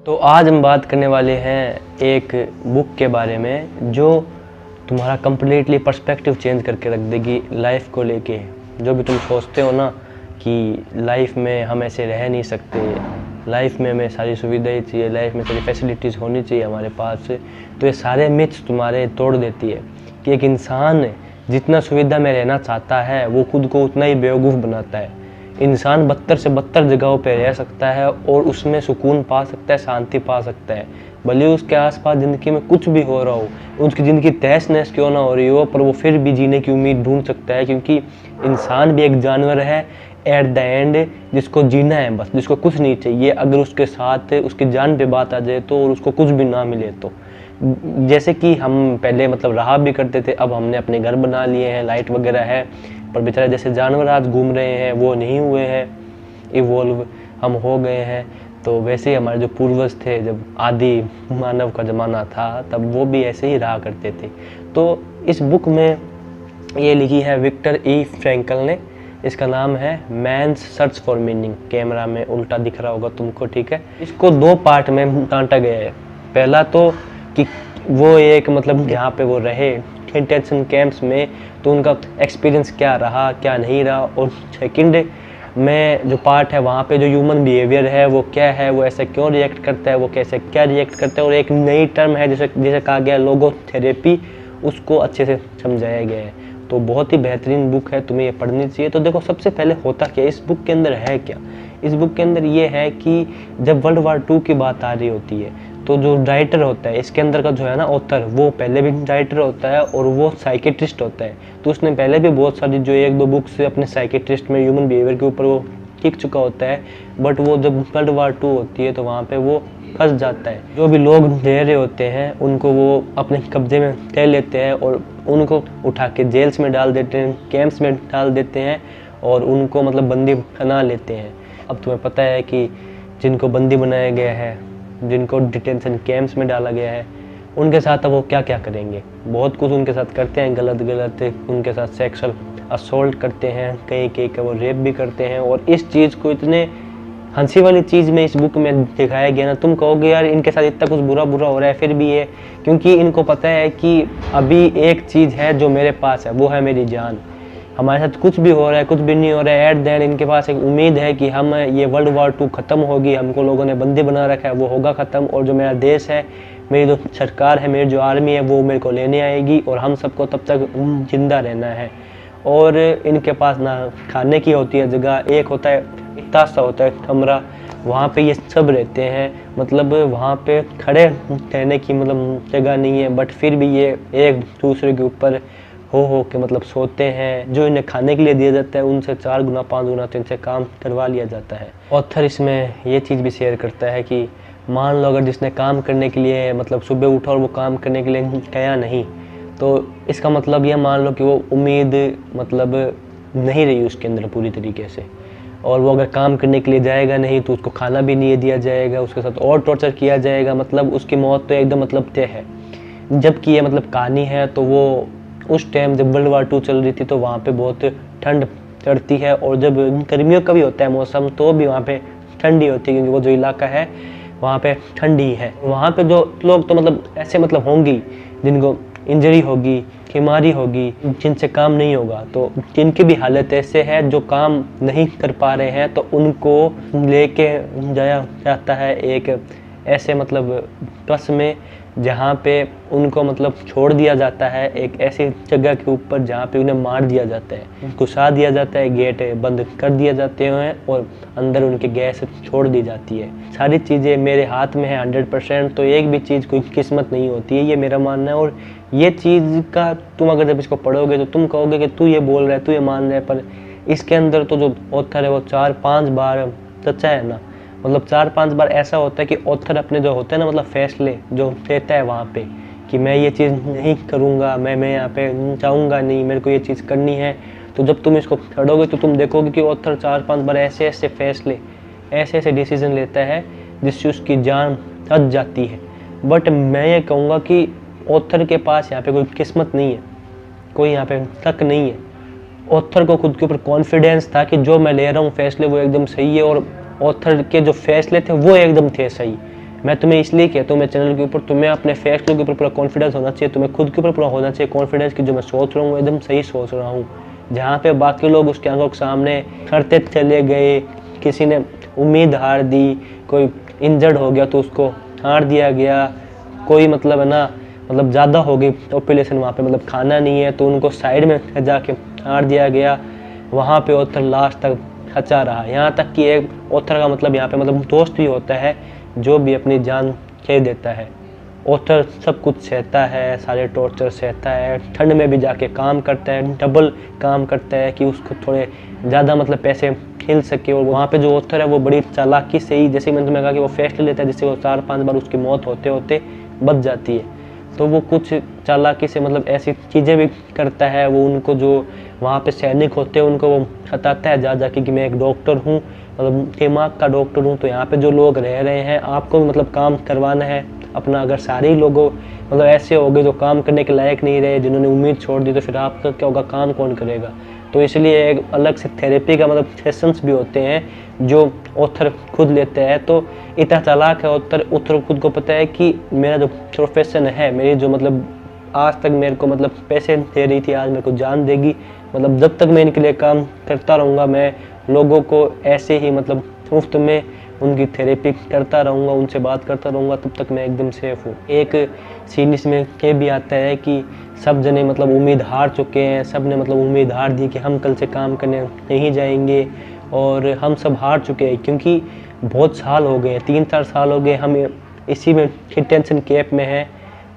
तो आज हम बात करने वाले हैं एक बुक के बारे में जो तुम्हारा कम्प्लीटली पर्सपेक्टिव चेंज करके रख देगी लाइफ को लेके। जो भी तुम सोचते हो ना कि लाइफ में हम ऐसे रह नहीं सकते, लाइफ में हमें सारी सुविधाएं चाहिए, लाइफ में सारी फैसिलिटीज़ होनी चाहिए हमारे पास, तो ये सारे मिथ्स तुम्हारे तोड़ देती है कि एक इंसान जितना सुविधा में रहना चाहता है वो खुद को उतना ही बेवकूफ़ बनाता है। इंसान बदतर से बदतर जगहों पे रह सकता है और उसमें सुकून पा सकता है, शांति पा सकता है, भले उसके आसपास ज़िंदगी में कुछ भी हो रहा हो, उसकी ज़िंदगी तहस नहस क्यों ना हो रही हो, पर वो फिर भी जीने की उम्मीद ढूंढ सकता है, क्योंकि इंसान भी एक जानवर है एट द एंड, जिसको जीना है बस, जिसको कुछ नहीं चाहिए। अगर उसके साथ उसकी जान पे बात आ जाए तो और उसको कुछ भी ना मिले तो, जैसे कि हम पहले रहा भी करते थे, अब हमने अपने घर बना लिए हैं, लाइट वगैरह है, पर बेचारे जैसे जानवर आज घूम रहे हैं वो नहीं हुए हैं, इवॉल्व हम हो गए हैं। तो वैसे ही हमारे जो पूर्वज थे, जब आदि मानव का ज़माना था, तब वो भी ऐसे ही रहा करते थे। तो इस बुक में ये लिखी है विक्टर ई फ्रैंकल ने। इसका नाम है man's search for meaning. Camera में उल्टा दिख रहा होगा तुमको, ठीक है। इसको दो पार्ट में बांटा गया है। पहला तो कि वो एक यहाँ पे वो रहे डिटेंशन कैंप्स में, तो उनका एक्सपीरियंस क्या रहा क्या नहीं रहा, और सेकंड में जो पार्ट है वहाँ पे जो ह्यूमन बिहेवियर है वो क्या है, वो ऐसे क्यों रिएक्ट करता है, वो कैसे क्या रिएक्ट करता है, और एक नई टर्म है जैसे कहा गया लोगोथेरेपी, उसको अच्छे से समझाया गया है। तो बहुत ही बेहतरीन बुक है, तुम्हें ये पढ़नी चाहिए। तो देखो, सबसे पहले होता क्या, इस बुक के अंदर है क्या। इस बुक के अंदर ये है कि जब वर्ल्ड वार 2 की बात आ रही होती है, तो जो राइटर होता है इसके अंदर का जो है ना ऑथर, वो पहले भी राइटर होता है और वो साइकेट्रिस्ट होता है। तो उसने पहले भी बहुत सारी जो एक दो बुक्स अपने साइकेट्रिस्ट में ह्यूमन बिहेवियर के ऊपर वो लिख चुका होता है, बट वो जब वर्ल्ड वार 2 होती है तो वहाँ पे वो फंस जाता है। जो भी लोग रह रहे होते हैं उनको वो अपने कब्जे में ले लेते हैं और उनको उठा के जेल्स में डाल देते हैं, कैंप्स में डाल देते हैं और उनको बंदी बना लेते हैं। अब तुम्हें पता है कि जिनको बंदी बनाया गया है, जिनको डिटेंशन कैंप्स में डाला गया है, उनके साथ अब वो क्या क्या करेंगे। बहुत कुछ उनके साथ करते हैं, गलत उनके साथ सेक्सुअल असोल्ट करते हैं, कई का वो रेप भी करते हैं। और इस चीज़ को इतने हंसी वाली चीज़ में इस बुक में दिखाया गया ना, तुम कहोगे यार इनके साथ इतना कुछ बुरा हो रहा है, फिर भी ये, क्योंकि इनको पता है कि अभी एक चीज़ है जो मेरे पास है, वो है मेरी जान। हमारे साथ कुछ भी हो रहा है, कुछ भी नहीं हो रहा है, एट द एंड इनके पास एक उम्मीद है कि हम ये वर्ल्ड वार 2 ख़त्म होगी, हमको लोगों ने बंदी बना रखा है, वो होगा ख़त्म, और जो मेरा देश है, मेरी जो सरकार है, मेरी जो आर्मी है, वो मेरे को लेने आएगी और हम सबको तब तक जिंदा रहना है। और इनके पास ना खाने की होती है जगह, एक होता है इतना सा होता है कमरा, वहाँ पे ये सब रहते हैं, वहाँ पे खड़े रहने की जगह नहीं है, बट फिर भी ये एक दूसरे के ऊपर हो के सोते हैं। जो इन्हें खाने के लिए दिया जाता है उनसे 4 गुना 5 गुना तो इनसे काम करवा लिया जाता है। ऑथर इसमें ये चीज़ भी शेयर करता है कि मान लो अगर जिसने काम करने के लिए सुबह उठा और वो काम करने के लिए गया नहीं, तो इसका ये मान लो कि वो उम्मीद नहीं रही उसके अंदर पूरी तरीके से, और वो अगर काम करने के लिए जाएगा नहीं तो उसको खाना भी नहीं दिया जाएगा, उसके साथ और टॉर्चर किया जाएगा, उसकी मौत तो एकदम तय है। जबकि ये कहानी है, तो वो उस टाइम जब वर्ल्ड वार 2 चल रही थी तो वहाँ पे बहुत ठंड चढ़ती है, और जब गर्मियों का भी होता है मौसम तो भी वहाँ पे ठंडी होती है, क्योंकि वो जो इलाका है वहाँ पे ठंडी है। वहाँ पे जो लोग तो ऐसे होंगी जिनको इंजरी होगी, बीमारी होगी, जिनसे काम नहीं होगा, तो जिनकी भी हालत ऐसे है जो काम नहीं कर पा रहे हैं, तो उनको लेके जाया जाता है एक ऐसे बस में, जहाँ पे उनको छोड़ दिया जाता है एक ऐसी जगह के ऊपर जहाँ पे उन्हें मार दिया जाता है, घुसा दिया जाता है, गेट बंद कर दिया जाते हैं और अंदर उनके गैस छोड़ दी जाती है। सारी चीज़ें मेरे हाथ में है 100%, तो एक भी चीज़ कोई किस्मत नहीं होती है, ये मेरा मानना है। और ये चीज़ का तुम अगर जब इसको पढ़ोगे तो तुम कहोगे कि तू ये बोल रहा है, तू ये मान रहा है, पर इसके अंदर तो जो ऑथर है वो 4-5 बार सच्चा है ना, 4-5 बार ऐसा होता है कि ऑथर अपने जो होते हैं ना फैसले जो लेता है वहाँ पे कि मैं ये चीज़ नहीं करूँगा, मैं यहाँ पे जाऊँगा नहीं, मेरे को ये चीज़ करनी है। तो जब तुम इसको पढ़ोगे तो तुम देखोगे कि ऑथर 4-5 बार ऐसे फैसले, ऐसे डिसीजन लेता है जिससे उसकी जान बच जाती है। बट मैं ये कहूँगा कि ऑथर के पास यहाँ पे कोई किस्मत नहीं है, कोई यहाँ पे शक नहीं है। ऑथर को खुद के ऊपर कॉन्फिडेंस था कि जो मैं ले रहा हूँ फैसले वो एकदम सही है, और ऑथर के जो फैसले थे वो एकदम थे सही। मैं तुम्हें इसलिए कहता हूँ, मैं चैनल के ऊपर तुम्हें अपने फैसलों के ऊपर पूरा कॉन्फिडेंस होना चाहिए, तुम्हें खुद के ऊपर पूरा होना चाहिए कॉन्फिडेंस कि जो मैं सोच रहा हूँ एकदम सही सोच रहा हूँ। जहाँ पे बाकी लोग उसके आंखों के सामने करते चले गए, किसी ने उम्मीद हार दी, कोई इंजर्ड हो गया तो उसको हार दिया गया, कोई मतलब है ना मतलब ज़्यादा हो गई पॉपुलेशन वहाँ पे, मतलब खाना नहीं है तो उनको साइड में जाके हार दिया गया, वहाँ पे ऑथर लास्ट तक खचा रहा। यहाँ तक कि एक ऑथर का मतलब यहाँ पे मतलब दोस्त भी होता है जो भी अपनी जान दे देता है। ऑथर सब कुछ सहता है, सारे टॉर्चर सहता है, ठंड में भी जाके काम करता है, डबल काम करता है कि उसको थोड़े ज़्यादा मतलब पैसे खेल सके। और वहाँ पे जो ऑथर है वो बड़ी चालाकी से ही, जैसे मैंने तुम्हें कहा कि वो फैसले लेता है जिससे वो 4-5 बार उसकी मौत होते होते बच जाती है, तो वो कुछ चालाकी से मतलब ऐसी चीज़ें भी करता है। वो उनको जो वहाँ पे सैनिक होते हैं उनको वो बताता है जा जाके कि मैं एक डॉक्टर हूँ, मतलब दिमाग का डॉक्टर हूँ, तो यहाँ पे जो लोग रह रहे हैं आपको भी मतलब काम करवाना है अपना। अगर सारे ही लोगों मतलब ऐसे हो गए जो काम करने के लायक नहीं रहे, जिन्होंने उम्मीद छोड़ दी, तो फिर आपका क्या होगा, काम कौन करेगा। तो इसलिए एक अलग से थेरेपी का मतलब सेशंस भी होते हैं जो ऑथर खुद लेते हैं। तो इतना चालाक है ऑथर खुद को पता है कि मेरा जो प्रोफेशन है, मेरी जो मतलब आज तक मेरे को मतलब पैसे दे रही थी, आज मेरे को जान देगी, मतलब जब तक मैं इनके लिए काम करता रहूँगा, मैं लोगों को ऐसे ही मतलब मुफ्त में उनकी थेरेपी करता रहूँगा, उनसे बात करता रहूँगा, तब तक मैं एकदम सेफ हूँ। एक सीन इसमें ये भी आता है कि सब जने मतलब उम्मीद हार चुके हैं, सब ने मतलब उम्मीद हार दी कि हम कल से काम करने नहीं जाएंगे, और हम सब हार चुके हैं क्योंकि बहुत साल हो गए, 3-4 साल हो गए हम इसी में टेंशन कैप में हैं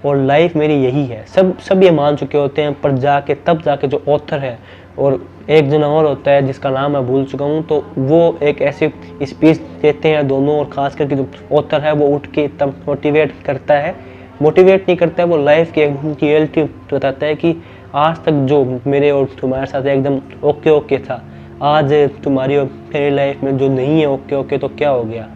और लाइफ मेरी यही है। सब ये मान चुके होते हैं, पर तब जाके जो ऑथर है और एक जना और होता है जिसका नाम मैं भूल चुका हूँ, तो वो एक ऐसी स्पीच देते हैं दोनों, और ख़ास करके जो ऑथर है वो उठ के तब मोटिवेट नहीं करता है, वो लाइफ की रियलिटी बताता है कि आज तक जो मेरे और तुम्हारे साथ एकदम ओके था, आज तुम्हारी और मेरी लाइफ में जो नहीं है ओके तो क्या हो गया।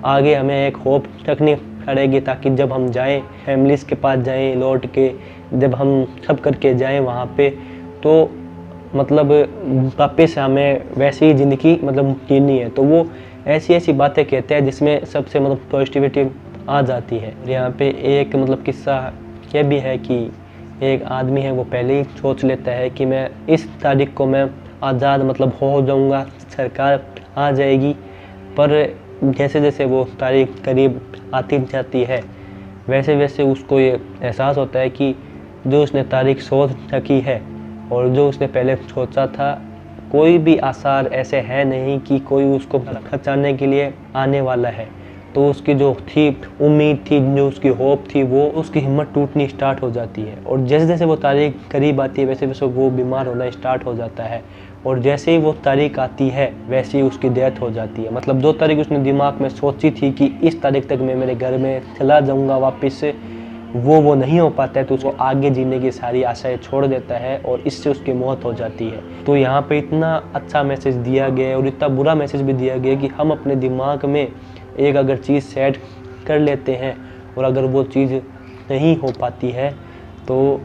आगे हमें एक होप रखनी पड़ेगी ताकि जब हम जाएं फैमिलीज़ के पास जाएं लौट के, जब हम सब करके जाएं वहाँ पे, तो मतलब वापस हमें वैसी ही ज़िंदगी मतलब जीनी है। तो वो ऐसी बातें कहते हैं जिसमें सबसे मतलब पॉजिटिविटी आ जाती है। यहाँ पे एक मतलब किस्सा ये भी है कि एक आदमी है वो पहले ही सोच लेता है कि मैं इस तारीख को मैं आज़ाद मतलब हो जाऊँगा, सरकार आ जाएगी, पर जैसे जैसे वो तारीख करीब आती जाती है वैसे वैसे उसको ये एहसास होता है कि जो उसने तारीख सोच रखी है और जो उसने पहले सोचा था, कोई भी आसार ऐसे है नहीं कि कोई उसको बचाने के लिए आने वाला है। तो उसकी जो थी उम्मीद थी, जो उसकी होप थी, वो उसकी हिम्मत टूटनी स्टार्ट हो जाती है। और जैसे जैसे वो तारीख करीब आती है वैसे वैसे वो बीमार होना स्टार्ट हो जाता है, और जैसे ही वो तारीख आती है वैसे ही उसकी डेथ हो जाती है। मतलब जो तारीख उसने दिमाग में सोची थी कि इस तारीख तक मैं मेरे घर में चला जाऊँगा वापस, वो नहीं हो पाता है, तो उसको आगे जीने की सारी आशाएं छोड़ देता है और इससे उसकी मौत हो जाती है। तो यहाँ पे इतना अच्छा मैसेज दिया गया है और इतना बुरा मैसेज भी दिया गया है कि हम अपने दिमाग में एक अगर चीज़ सेट कर लेते हैं और अगर वो चीज़ नहीं हो पाती है, तो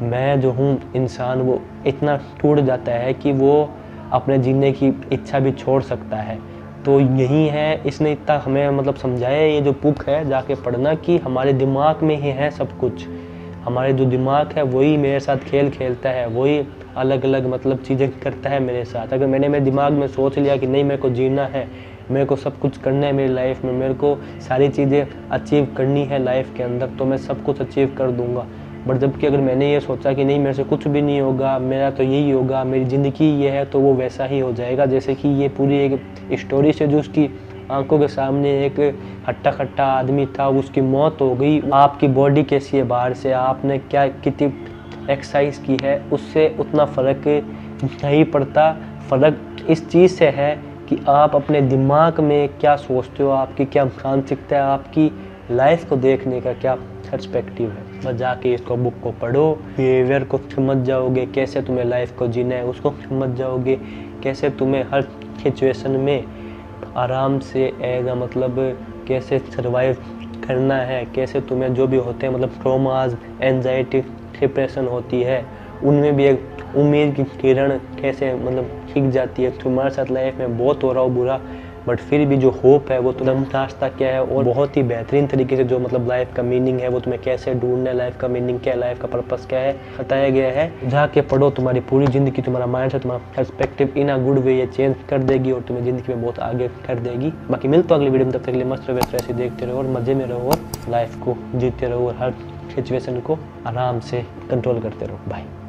मैं जो हूँ इंसान वो इतना टूट जाता है कि वो अपने जीने की इच्छा भी छोड़ सकता है। तो यही है, इसने इतना हमें मतलब समझाया, ये जो बुक है जाके पढ़ना, कि हमारे दिमाग में ही है सब कुछ। हमारे जो दिमाग है वही मेरे साथ खेल खेलता है, वही अलग अलग मतलब चीज़ें करता है मेरे साथ। अगर मैंने मेरे दिमाग में सोच लिया कि नहीं मेरे को जीना है, मेरे को सब कुछ करना है मेरी लाइफ में, मेरे को सारी चीज़ें अचीव करनी है लाइफ के अंदर, तो मैं सब कुछ अचीव कर दूंगा। बट जबकि अगर मैंने ये सोचा कि नहीं मेरे से कुछ भी नहीं होगा, मेरा तो यही होगा, मेरी ज़िंदगी ये है, तो वो वैसा ही हो जाएगा। जैसे कि ये पूरी एक स्टोरी से जो उसकी आंखों के सामने एक हट्टा खट्टा आदमी था, उसकी मौत हो गई। आपकी बॉडी कैसी है बाहर से, आपने क्या कितनी एक्सरसाइज की है, उससे उतना फ़र्क नहीं पड़ता। फ़र्क इस चीज़ से है कि आप अपने दिमाग में क्या सोचते हो, आपकी क्या मानसिकता है, आपकी लाइफ को देखने का क्या पर्सपेक्टिव है। बस जाके इसको बुक को पढ़ो, बिहेवियर को समझ जाओगे, कैसे तुम्हें लाइफ को जीना है उसको समझ जाओगे, कैसे तुम्हें हर सिचुएशन में आराम से एगा मतलब कैसे सर्वाइव करना है, कैसे तुम्हें जो भी होते हैं मतलब ट्रॉमाज, एंजाइटी, डिप्रेशन होती है, उनमें भी एक उम्मीद की किरण कैसे मतलब खिंच जाती है। तुम्हारे साथ लाइफ में बहुत हो रहा हो बुरा, बट फिर भी जो होप है वो तुम्हें रास्ता क्या है और बहुत ही बेहतरीन तरीके से जो मतलब लाइफ का मीनिंग है वो तुम्हें कैसे ढूंढना है, लाइफ का मीनिंग क्या है, लाइफ का पर्पस क्या है बताया गया है। जाके पढ़ो, तुम्हारी पूरी ज़िंदगी, तुम्हारा माइंड से, तुम्हारा perspective in a good way ये चेंज कर देगी और तुम्हें ज़िंदगी में बहुत आगे कर देगी। बाकी मिलते हो अगली वीडियो में, तब तक के लिए मस्त रहो, ऐसे देखते रहो और मज़े में रहो और लाइफ को जीते रहो और हर सिचुएशन को आराम से कंट्रोल करते रहो। बाय।